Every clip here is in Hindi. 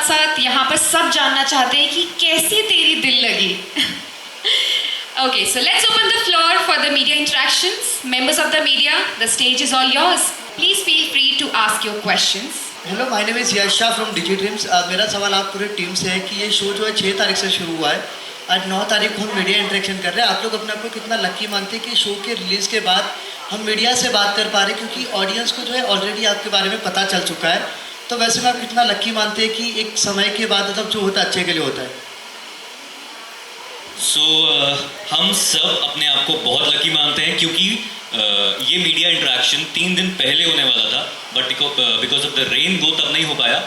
साथ यहाँ पर सब जानना चाहते हैं कि कैसी तेरी दिल लगी. Okay, so let's open the floor for the media interactions. Members of the media, the stage is all yours. Please feel free to ask your questions. Hello, my name is Yash Shah from Digidreams. मेरा सवाल आप पूरे टीम से है कि ये शो जो है 6 तारीख से शुरू हुआ है. आज 9 तारीख को हम मीडिया इंटरेक्शन कर रहे हैं. आप लोग अपने आप को कितना लकी मानते हैं कि शो के रिलीज़ के बाद हम मीडिया से बात कर पा रहे हैं, क्योंकि ऑडियंस को जो है ऑलरेडी आपके बारे में पता चल चुका है. तो वैसे में आप कितना लकी मानते हैं कि एक समय के बाद मतलब जो होता है अच्छे के लिए होता है. हम सब अपने आप को बहुत लकी मानते हैं, क्योंकि ये मीडिया इंटरेक्शन 3 दिन पहले होने वाला था, but because of the rain वो तब नहीं हो पाया.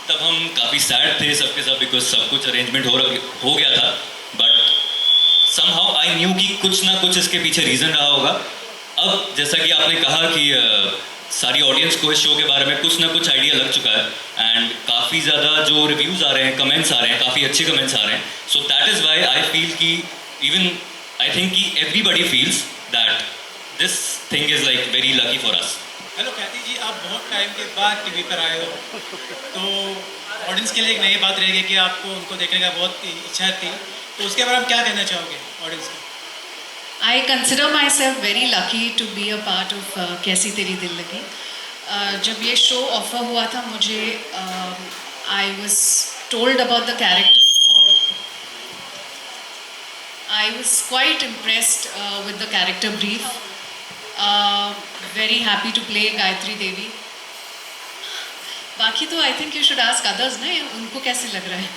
तब हम काफ़ी सैड थे सबके सब, बिकॉज सब कुछ अरेंजमेंट हो गया था. बट समहाउ आई न्यू कि कुछ ना कुछ इसके पीछे रीज़न रहा होगा. अब जैसा कि आपने कहा कि सारी ऑडियंस को इस शो के बारे में कुछ ना कुछ आइडिया लग चुका है, एंड काफ़ी ज़्यादा जो रिव्यूज़ आ रहे हैं, कमेंट्स आ रहे हैं, काफ़ी अच्छे कमेंट्स आ रहे हैं. So that is why I feel कि इवन आई थिंक कि everybody feels that this thing is like very lucky for us. Hello ख्याति जी, आप बहुत टाइम के बाद टीवी पर आए हो, तो ऑडियंस के लिए एक नई बात रहेगी कि आपको उनको देखने का बहुत इच्छा थी, तो उसके बारे में क्या कहना चाहोगे ऑडियंस को? I consider myself very lucky to be a part of कैसी तेरी दिल लगी. जब ये शो ऑफर हुआ था मुझे, I was told about the character और I was quite impressed with the character brief. Very happy to play Gayatri Devi. बाकी तो I think you should ask others ना, उनको कैसे लग रहा है.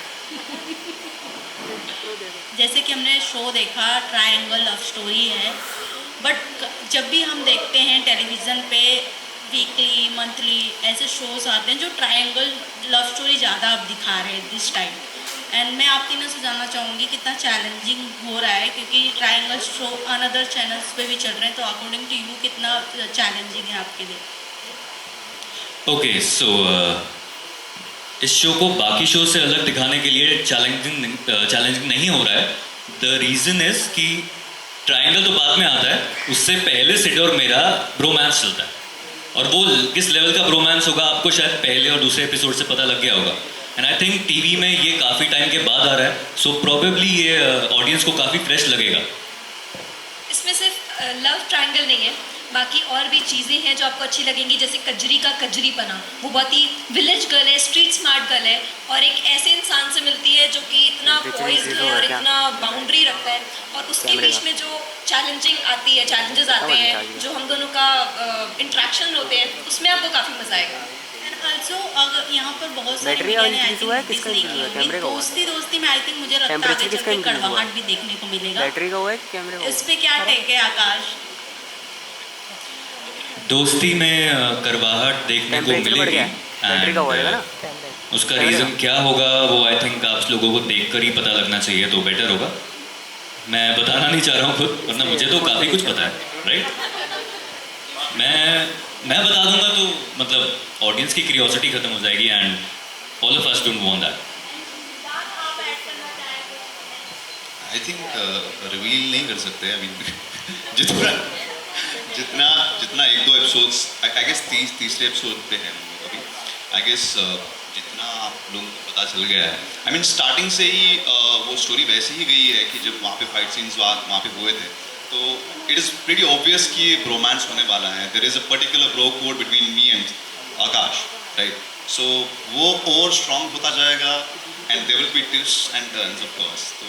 जैसे कि हमने शो देखा, ट्रायंगल लव स्टोरी है, बट जब भी हम देखते हैं टेलीविज़न पे वीकली मंथली ऐसे शोज़ आते हैं जो ट्रायंगल लव स्टोरी ज़्यादा अब दिखा रहे हैं दिस टाइम. एंड मैं आप तीनों से जानना चाहूँगी कितना चैलेंजिंग हो रहा है, क्योंकि ट्रायंगल शो अनदर चैनल्स पे भी चल रहे हैं, तो अकॉर्डिंग टू यू कितना चैलेंजिंग है आपके लिए? ओके, सो इस शो को बाकी शो से अलग दिखाने के लिए चैलेंजिंग नहीं हो रहा है. द रीज़न इज़ कि ट्रायंगल तो बाद में आता है, उससे पहले सिड और मेरा ब्रोमांस चलता है, और वो किस लेवल का ब्रोमांस होगा आपको शायद पहले और दूसरे एपिसोड से पता लग गया होगा. एंड आई थिंक टीवी में ये काफ़ी टाइम के बाद आ रहा है, सो प्रोबेबली ये ऑडियंस को काफ़ी फ्रेश लगेगा. इसमें सिर्फ लव ट्रायंगल नहीं है, बाकी और भी चीज़ें हैं जो आपको अच्छी लगेंगी, जैसे कजरी का कजरी बना, वो बहुत ही विलेज गर्ल है, स्ट्रीट स्मार्ट गर्ल है, और एक ऐसे इंसान से मिलती है जो कि इतना पॉइज्ड है और इतना बाउंड्री रखता है, और उसके बीच में जो चैलेंजेस आते हैं, जो हम दोनों का इंट्रैक्शन होते हैं, उसमें आपको काफ़ी मज़ा आएगा. ऑल्सो अगर यहाँ पर बहुत सारी मीडिया ने आई थिंक डिस्कस नहीं की होगी, दोस्ती में आई थिंक मुझे लगता है आगे चल के कड़वाहट भी देखने को मिलेगा. इस पे क्या टेक है आकाश? दोस्ती में करवाहट देखने को मिलेगी, एंड उसका रीज़न क्या होगा वो आई थिंक आप लोगों को देखकर ही पता लगना चाहिए, तो बेटर होगा. मैं बताना नहीं चाह रहा हूँ खुद, वरना मुझे तो काफ़ी कुछ पता है, राइट. मैं बता दूंगा तो मतलब ऑडियंस की क्यूरियोसिटी खत्म हो जाएगी, and all of us don't want that. I think reveal नहीं कर सकते. आई मीन जितना 1-2 एपिसोड्स आई गेस तीसरे एपिसोड पे हैं अभी. आई गेस जितना आप लोगों को पता चल गया है, आई मीन स्टार्टिंग से ही वो स्टोरी वैसे ही गई है कि जब वहाँ पे फाइट सीन्स वहाँ पे हुए थे, तो इट इज़ प्रीटी ऑब्वियस कि ब्रोमांस होने वाला है. There is a particular bro code between me and Aakash, right. So वो और स्ट्रॉन्ग होता जाएगा, and there will be twists and turns of course, तो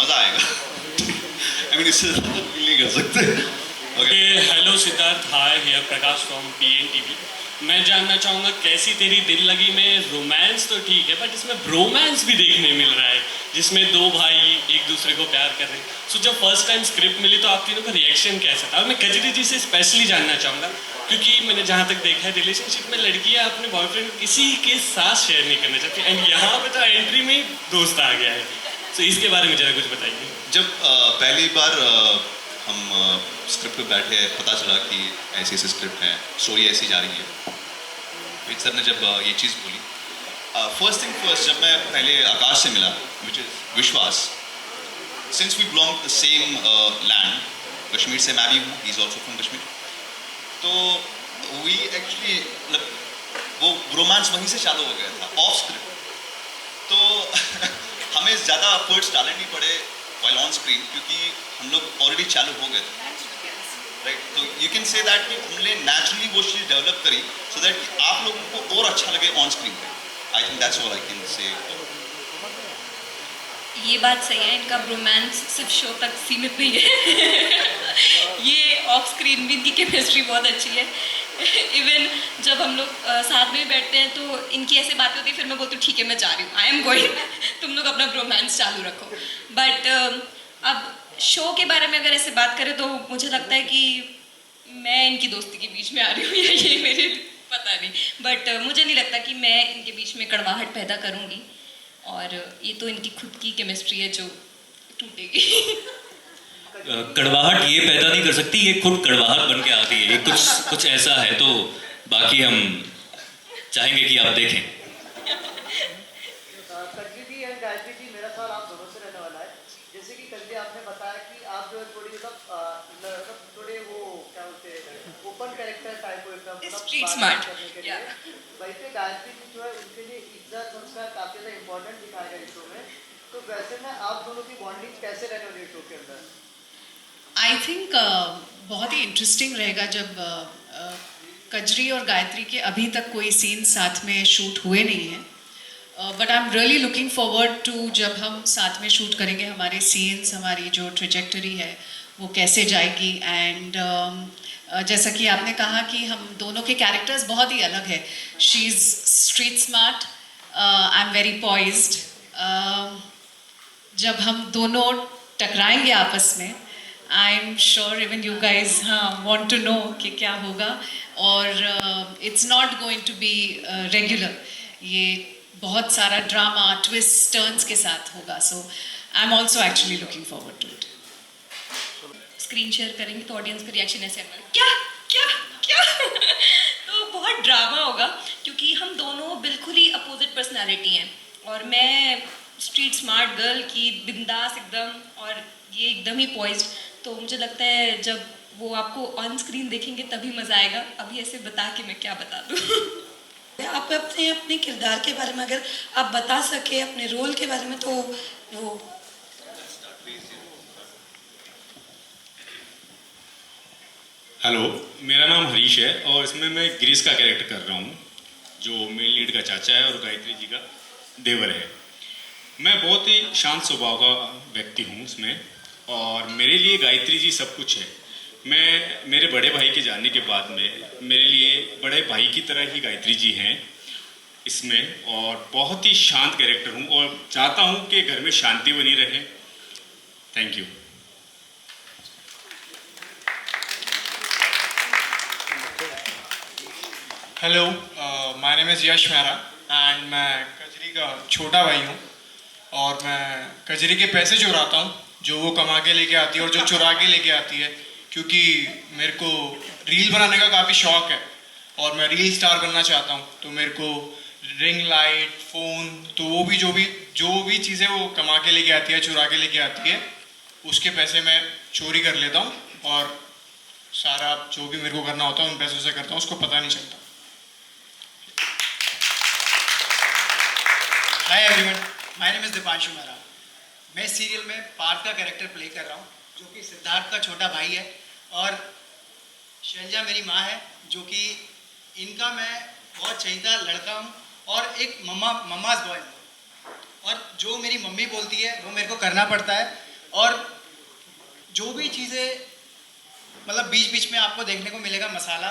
मज़ा आएगा. आई मीन इससे ज़्यादा फील नहीं कर सकते. Hello Siddharth, hi here Prakash from PNTV. मैं जानना चाहूँगा कैसी तेरी दिल लगी में रोमांस तो ठीक है, बट इसमें ब्रोमांस भी देखने मिल रहा है, जिसमें 2 भाई एक दूसरे को प्यार कर रहे हैं. सो जब फर्स्ट टाइम स्क्रिप्ट मिली तो आप तीनों का रिएक्शन कैसा था? मैं कजरी जी से स्पेशली जानना चाहूँगा, क्योंकि मैंने जहाँ तक देखा है रिलेशनशिप में लड़कियाँ अपने बॉयफ्रेंड किसी के साथ शेयर नहीं करना चाहती, एंड यहाँ पे तो एंट्री में ही दोस्त आ गया है. सो इसके बारे में ज़रा कुछ बताइए. जब पहली बार हम स्क्रिप्ट पे बैठे, पता चला कि ऐसी स्क्रिप्ट है, स्टोरी ऐसी जा रही है, विज सर ने जब ये चीज़ बोली, फर्स्ट थिंग फर्स्ट, जब मैं पहले आकाश से मिला, which is Vishwas, since we belong the same land, Kashmir से मैं भी हूँ, he is also from Kashmir, तो वी एक्चुअली वो रोमांस वहीं से चालू हो गया था ऑफ स्क्रिप्ट। तो हमें ज़्यादा एफर्ट्स डालने नहीं पड़े वाइल ऑन स्क्रीन, क्योंकि हम लोग ऑलरेडी चालू हो गए थे, राइट। तो यू कैन से दैट कि हमने नेचुरली वो चीज़ डेवलप करी सो दैट कि आप लोगों को और अच्छा लगे ऑन स्क्रीन पे। I think that's all I can say. ये बात सही है, इनका रोमांस सिर्फ शो तक सीमित नहीं है। ये ऑफ स्क्रीन भी इनकी केमिस्ट्री बहुत अच्छी है। इवन जब हम लोग साथ में बैठते हैं तो इनकी ऐसे बातें होती है, फिर मैं बोलती हूँ ठीक है मैं जा रही हूँ, आई एम गोइंग, तुम लोग अपना रोमांस चालू रखो। बट अब शो के बारे में अगर ऐसे बात करें तो मुझे लगता है कि मैं इनकी दोस्ती के बीच में आ रही हूँ या ये मेरे पता नहीं, बट मुझे नहीं लगता कि मैं इनके बीच में कड़वाहट पैदा करूँगी, और ये तो इनकी खुद की केमिस्ट्री है जो टूटेगी। कड़वाहट ये पैदा नहीं कर सकती, ये खुद कड़वाहट बन के आती है। ये कुछ ऐसा है, तो बाकी हम चाहेंगे कि आप देखें। कजरी जी एंड गायत्री जी, मेरा सवाल आप दोनों से रहने वाला है। जैसे कि कजरी आपने बताया कि आप जो है थोड़ी मतलब थोड़े वो क्या बोलते हैं ओपन कैरेक्टर टाइप को एकदम Street बात smart, करने के लिए। yeah. वैसे गायत्री जी जो है उनके लिए इज्जत संस्कार काफी ज्यादा इम्पोर्टेंट दिखाया गया इस शो में, तो वैसे में आप दोनों की बॉन्डिंग कैसे रहने वाली है शो के अंदर? आई थिंक बहुत ही इंटरेस्टिंग रहेगा जब कजरी और गायत्री के अभी तक कोई सीन साथ में शूट हुए नहीं हैं, but I am really looking forward to जब हम साथ में शूट करेंगे, हमारे सीन्स, हमारी जो ट्रेजेक्टरी है वो कैसे जाएगी। एंड जैसा कि आपने कहा कि हम दोनों के कैरेक्टर्स बहुत ही अलग है। She is street smart, I am very poised. जब हम दोनों टकराएंगे आपस में, I am sure even you guys want to know कि क्या होगा, और it's not going to be regular, ये बहुत सारा ड्रामा, ट्विस्ट, टर्न्स के साथ होगा। So I am also actually looking forward to it. Screen share करेंगे तो ऑडियंस का रिएक्शन ऐसे आएगा, क्या क्या क्या। तो बहुत ड्रामा होगा, क्योंकि हम दोनों बिल्कुल ही अपोजिट पर्सनालिटी हैं, और मैं स्ट्रीट स्मार्ट गर्ल की बिंदास एकदम, और ये एकदम ही पॉइज्ड। तो मुझे लगता है जब वो आपको ऑन स्क्रीन देखेंगे तभी मज़ा आएगा। अभी ऐसे बता के मैं क्या बता दूँ। आप अपने किरदार के बारे में अगर आप बता सके, अपने रोल के बारे में, तो वो। हेलो, मेरा नाम हरीश है और इसमें मैं गिरीश का कैरेक्टर कर रहा हूँ, जो मेन लीड का चाचा है और गायत्री जी का देवर है। मैं बहुत ही शांत स्वभाव का व्यक्ति हूँ इसमें, और मेरे लिए गायत्री जी सब कुछ है। मैं मेरे बड़े भाई के जाने के बाद में मेरे लिए बड़े भाई की तरह ही गायत्री जी हैं इसमें, और बहुत ही शांत कैरेक्टर हूँ और चाहता हूँ कि घर में शांति बनी रहे। Thank you. Hello, my name is Yash Mehra and मैं कजरी का छोटा भाई हूँ, और मैं कजरी के पैसे चुराता हूँ जो वो कमा के लेके आती है और जो चुरा के लेके आती है, क्योंकि मेरे को रील बनाने का काफ़ी शौक है और मैं रील स्टार बनना चाहता हूँ। तो मेरे को रिंग लाइट, फ़ोन, तो वो भी जो भी चीज़ें वो कमा के लेके आती है, चुरा के लेके आती है, उसके पैसे मैं चोरी कर लेता हूँ, और सारा जो भी मेरे को करना होता है उन पैसों से करता हूँ, उसको पता नहीं चलता। Hi everyone, my name is Deepanshu Mehra. मैं इस सीरियल में पार्थ का कैरेक्टर प्ले कर रहा हूँ, जो कि सिद्धार्थ का छोटा भाई है, और शैलजा मेरी माँ है, जो कि इनका मैं बहुत चहीता लड़का हूँ और एक मम्माज बॉय हूँ। और जो मेरी मम्मी बोलती है वो मेरे को करना पड़ता है, और जो भी चीज़ें मतलब बीच बीच में आपको देखने को मिलेगा मसाला,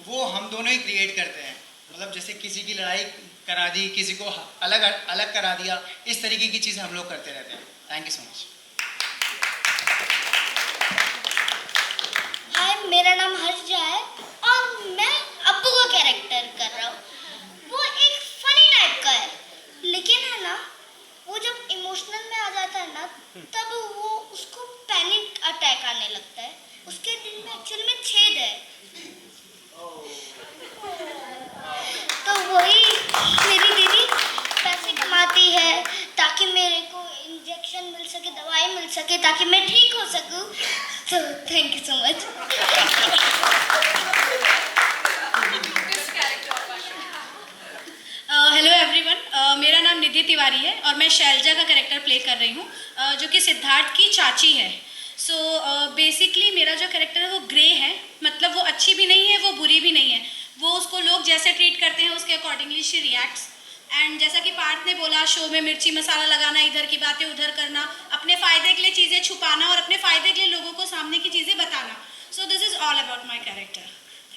वो हम दोनों ही क्रिएट करते हैं। मतलब जैसे किसी की लड़ाई करा दी, किसी को अलग अलग करा दिया, इस तरीके की चीज़ें हम लोग करते रहते हैं। Thank you so much. Hi, मेरा नाम हर्षा है और मैं अब्बू का कैरेक्टर कर रहा हूँ। वो एक फनी टाइप का है, लेकिन है ना, वो जब इमोशनल में आ जाता है ना, तब वो उसको पैनिक अटैक आने लगता है। उसके दिल में एक्चुअली में छेद है, तो वही मेरी दीदी पैसे कमाती है ताकि मेरे को इंजेक्शन मिल सके, दवाई मिल सके, ताकि मैं ठीक हो सकूं। तो thank you so much. Tiwari है और मैं शैलजा का कैरेक्टर प्ले कर रही हूँ, जो कि सिद्धार्थ की चाची है। सो बेसिकली मेरा जो कैरेक्टर है वो ग्रे है, मतलब वो अच्छी भी नहीं है, वो बुरी भी नहीं है। वो उसको लोग जैसे ट्रीट करते हैं उसके अकॉर्डिंगली शी रिएक्ट्स। एंड जैसा कि पार्थ ने बोला, शो में मिर्ची मसाला लगाना, इधर की बातें उधर करना, अपने फ़ायदे के लिए चीज़ें छुपाना और अपने फ़ायदे के लिए लोगों को सामने की चीज़ें बताना। So this is all about my character.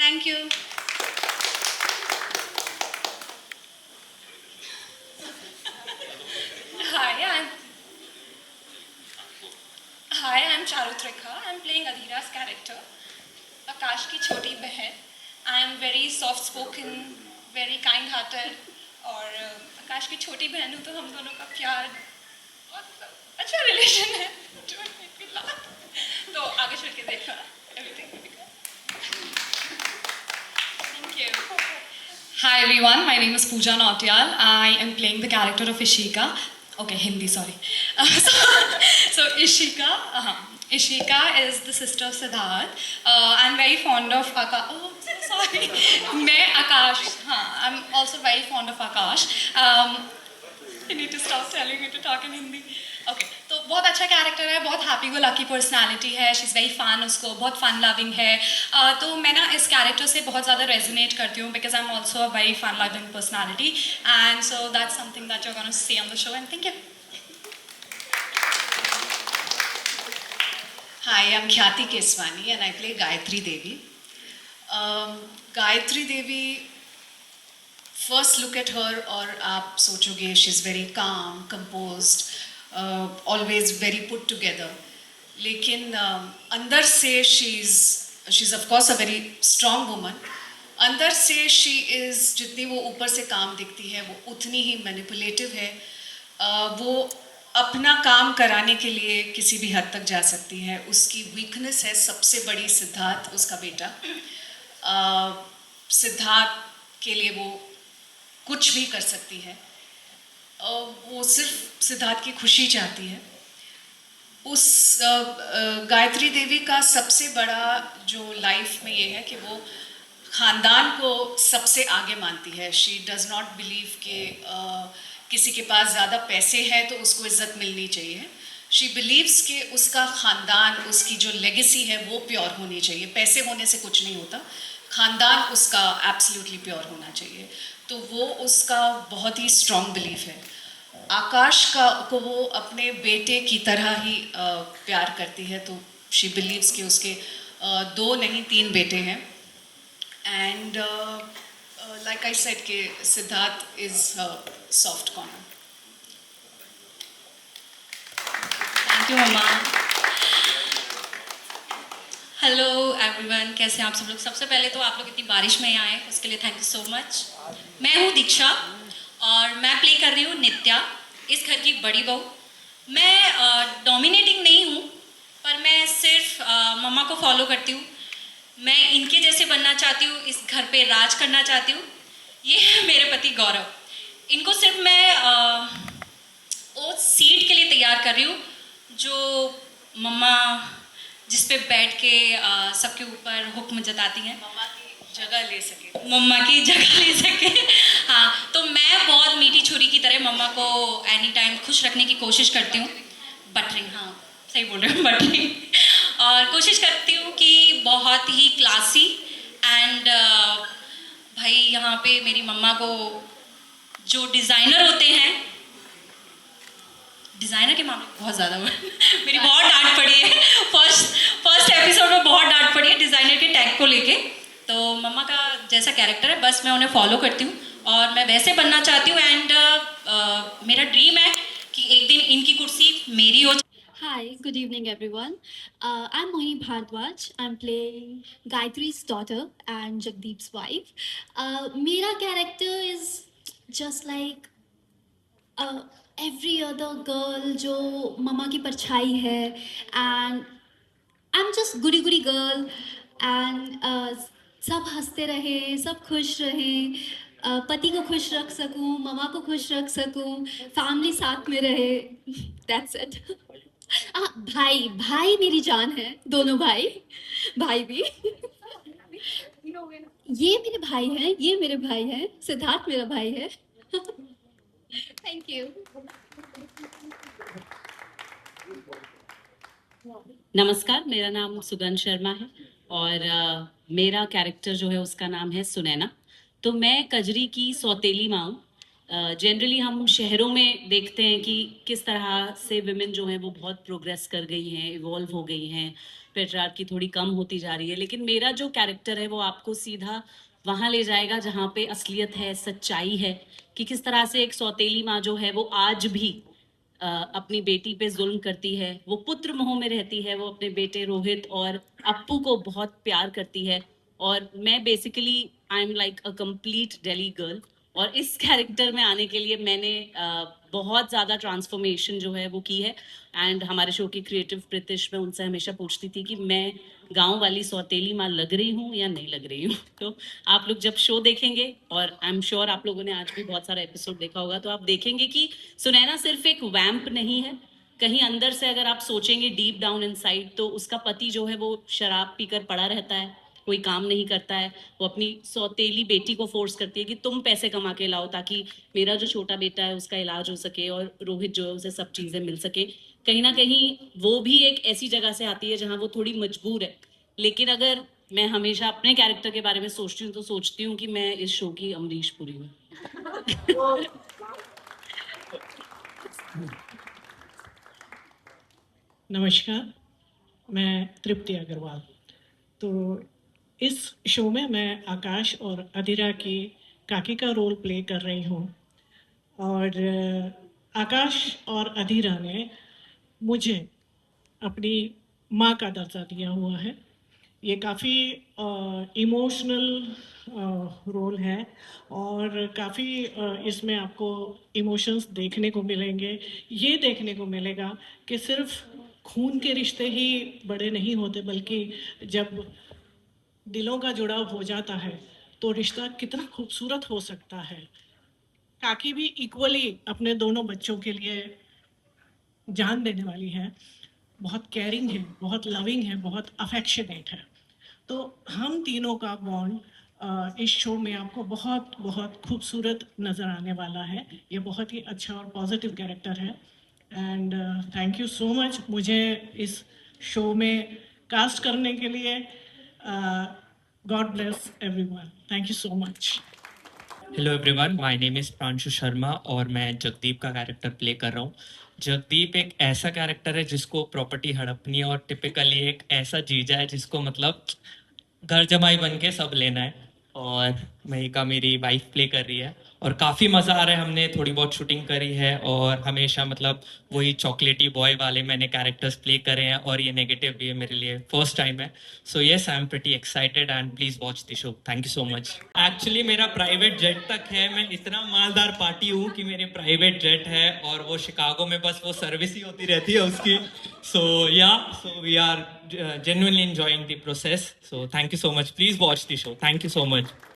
Thank you. Hi, I'm Charutrika. I'm playing Adhira's character, Akash की छोटी बहन. I am very soft-spoken, very kind-hearted, और आकाश की छोटी बहन हूँ तो हम दोनों का प्यार बहुत अच्छा रिलेशन है. Don't make me laugh. तो आगे चल के देखना, everything will be good. Thank you. Hi everyone, my name is Pooja Nautiyal. I am playing the character of Ishika. Okay, Hindi, sorry. So Ishika, Ishika is the sister of Siddharth. I'm very fond of Akash. Oh, I'm so sorry. मैं Akash, I'm also very fond of Akash. You need to stop telling me to talk in Hindi. Okay, तो बहुत अच्छा कैरेक्टर है, बहुत हैप्पी गो लकी पर्सनालिटी है, शी इज़ वेरी फन, उसको बहुत फन लविंग है. तो मैं ना इस कैरेक्टर से बहुत ज़्यादा रेजोनेट करती हूँ because I am also a very fun loving personality and so that's something that you are gonna see on the show and thank you. Hi, I'm Khyati Keswani and I play Gayatri Devi. Gayatri Devi, first look at her और आप सोचोगे she's very calm, composed, always very put together. लेकिन अंदर से she's of course a very strong woman. अंदर से she is, जितनी वो ऊपर से काम दिखती है वो उतनी ही manipulative है. वो अपना काम कराने के लिए किसी भी हद तक जा सकती है. उसकी वीकनेस है सबसे बड़ी सिद्धार्थ, उसका बेटा. सिद्धार्थ के लिए वो कुछ भी कर सकती है. वो सिर्फ सिद्धार्थ की खुशी चाहती है. उस गायत्री देवी का सबसे बड़ा जो लाइफ में ये है कि वो ख़ानदान को सबसे आगे मानती है. शी डज़ नॉट बिलीव कि किसी के पास ज़्यादा पैसे हैं तो उसको इज़्ज़त मिलनी चाहिए. शी बिलीव्स कि उसका ख़ानदान, उसकी जो लेगेसी है वो प्योर होनी चाहिए. पैसे होने से कुछ नहीं होता, ख़ानदान उसका एब्सोल्युटली प्योर होना चाहिए. तो वो उसका बहुत ही स्ट्रॉन्ग बिलीफ है. आकाश को वो अपने बेटे की तरह ही प्यार करती है. तो शी बिलीव्स कि उसके 2 नहीं 3 बेटे हैं. एंड like I said कि Siddharth is her soft corner. Thank you मम्मा. हेलो एवरीवन, कैसे हैं आप सब लोग? सबसे पहले तो आप लोग इतनी बारिश में आए उसके लिए थैंक यू सो मच. मैं हूँ दीक्षा और मैं प्ले कर रही हूँ नित्या, इस घर की बड़ी बहू. मैं डोमिनेटिंग नहीं हूँ, पर मैं सिर्फ मम्मा को फॉलो करती हूँ. मैं इनके जैसे बनना चाहती हूँ, इस घर पे राज करना चाहती हूँ. ये है मेरे पति गौरव. इनको सिर्फ मैं वो सीट के लिए तैयार कर रही हूँ जो मम्मा जिस पे बैठ के सबके ऊपर हुक्म जताती हैं. मम्मा की जगह ले सके. मम्मा की जगह ले सके. हाँ, तो मैं बहुत मीठी छुरी की तरह मम्मा को एनी टाइम खुश रखने की कोशिश करती हूँ. बटरिंग, हाँ सही बोल रही हूँ, बटरिंग. और कोशिश करती हूँ कि बहुत ही क्लासी एंड भाई यहाँ पे मेरी मम्मा को जो डिज़ाइनर होते हैं, डिज़ाइनर के मामले में बहुत ज़्यादा मेरी बहुत डांट पड़ी है. फर्स्ट एपिसोड में बहुत डांट पड़ी है डिज़ाइनर के टैग को लेके. तो मम्मा का जैसा कैरेक्टर है बस मैं उन्हें फॉलो करती हूँ और मैं वैसे बनना चाहती हूँ. एंड मेरा ड्रीम है कि एक दिन इनकी कुर्सी मेरी हो. Hi, good evening everyone. I'm Mohini Bhardwaj. I'm playing Gayatri's daughter and Jagdeep's wife. Mera character is just like every other girl जो mama की परछाई है, and I'm just goody goody girl and सब हंसते रहे, सब खुश रहे, पति को खुश रख सकूं, ममा को खुश रख सकूं, फैमिली साथ में रहे. That's it. भाई मेरी जान है, दोनों भाई भी. ये मेरे भाई हैं, ये मेरे भाई हैं, सिद्धार्थ मेरा भाई है. Thank you. नमस्कार, मेरा नाम सुगंध शर्मा है और मेरा कैरेक्टर जो है उसका नाम है सुनैना। तो मैं कजरी की सौतेली माँ हूँ। जनरली हम शहरों में देखते हैं कि किस तरह से विमेन जो हैं वो बहुत प्रोग्रेस कर गई हैं, इवॉल्व हो गई हैं, पेट्रियार्की थोड़ी कम होती जा रही है। लेकिन मेरा जो कैरेक्टर है वो आपको सीधा वहाँ ले जाएगा जहाँ पे असलियत है, सच्चाई है, कि किस तरह से एक सौतेली माँ जो है वो आज भी अपनी बेटी पे जुल्म करती है। वो पुत्र मोह में रहती है, वो अपने बेटे रोहित और अप्पू को बहुत प्यार करती है। और मैं basically I am like a complete Delhi girl. और इस कैरेक्टर में आने के लिए मैंने बहुत ज़्यादा ट्रांसफॉर्मेशन जो है वो की है। एंड हमारे शो की क्रिएटिव प्रीतिश, मैं उनसे हमेशा पूछती थी कि मैं गांव वाली सौतेली माँ लग रही हूँ या नहीं लग रही हूँ। तो आप लोग जब शो देखेंगे, और आई एम श्योर आप लोगों ने आज भी बहुत सारा एपिसोड देखा होगा, तो आप देखेंगे कि सुनैना सिर्फ एक वैम्प नहीं है। कहीं अंदर से अगर आप सोचेंगे डीप डाउन इनसाइड, तो उसका पति जो है वो शराब पीकर पड़ा रहता है, कोई काम नहीं करता है। वो अपनी सौतेली बेटी को फोर्स करती है कि तुम पैसे कमा के लाओ ताकि मेरा जो छोटा बेटा है उसका इलाज हो सके और रोहित जो है उसे सब चीज़ें मिल सके। कहीं ना कहीं वो भी एक ऐसी जगह से आती है जहाँ वो थोड़ी मजबूर है। लेकिन अगर मैं हमेशा अपने कैरेक्टर के बारे में सोचती हूँ तो सोचती हूँ कि मैं इस शो की अमरीश पुरी हूँ। नमस्कार, मैं तृप्ति अग्रवाल। तो इस शो में मैं आकाश और अधीरा की काकी का रोल प्ले कर रही हूँ। और आकाश और अधीरा ने मुझे अपनी माँ का दर्जा दिया हुआ है। ये काफ़ी इमोशनल रोल है और काफ़ी इसमें आपको इमोशंस देखने को मिलेंगे। ये देखने को मिलेगा कि सिर्फ खून के रिश्ते ही बड़े नहीं होते, बल्कि जब दिलों का जुड़ाव हो जाता है तो रिश्ता कितना खूबसूरत हो सकता है। काकी भी इक्वली अपने दोनों बच्चों के लिए जान देने वाली है, बहुत केयरिंग है, बहुत लविंग है, बहुत अफेक्शनेट है। तो हम तीनों का बॉन्ड इस शो में आपको बहुत बहुत खूबसूरत नज़र आने वाला है। ये बहुत ही अच्छा और पॉजिटिव कैरेक्टर है। And thank you so much मुझे इस शो में कास्ट करने के लिए। God bless everyone. Thank you so much. Hello everyone, my name is Pranshu Sharma और मैं जगदीप का कैरेक्टर प्ले कर रहा हूँ। जगदीप एक ऐसा कैरेक्टर है जिसको प्रॉपर्टी हड़पनी है और टिपिकली एक ऐसा जीजा है जिसको मतलब घर जमाई बन के सब लेना है। और महिका मेरी वाइफ प्ले कर रही है और काफ़ी मज़ा आ रहा है। हमने थोड़ी बहुत शूटिंग करी है और हमेशा मतलब वही चॉकलेटी बॉय वाले मैंने कैरेक्टर्स प्ले करे हैं और ये नेगेटिव भी है मेरे लिए, फर्स्ट टाइम है। So yes, I am pretty excited and please watch the show. Thank you so much. Actually मेरा प्राइवेट जेट तक है। मैं इतना मालदार पार्टी हूँ कि मेरे प्राइवेट जेट है और वो शिकागो में बस वो सर्विस ही होती रहती है उसकी। So so we are genuinely enjoying the process. So thank you so much. Please watch the show. Thank you so much.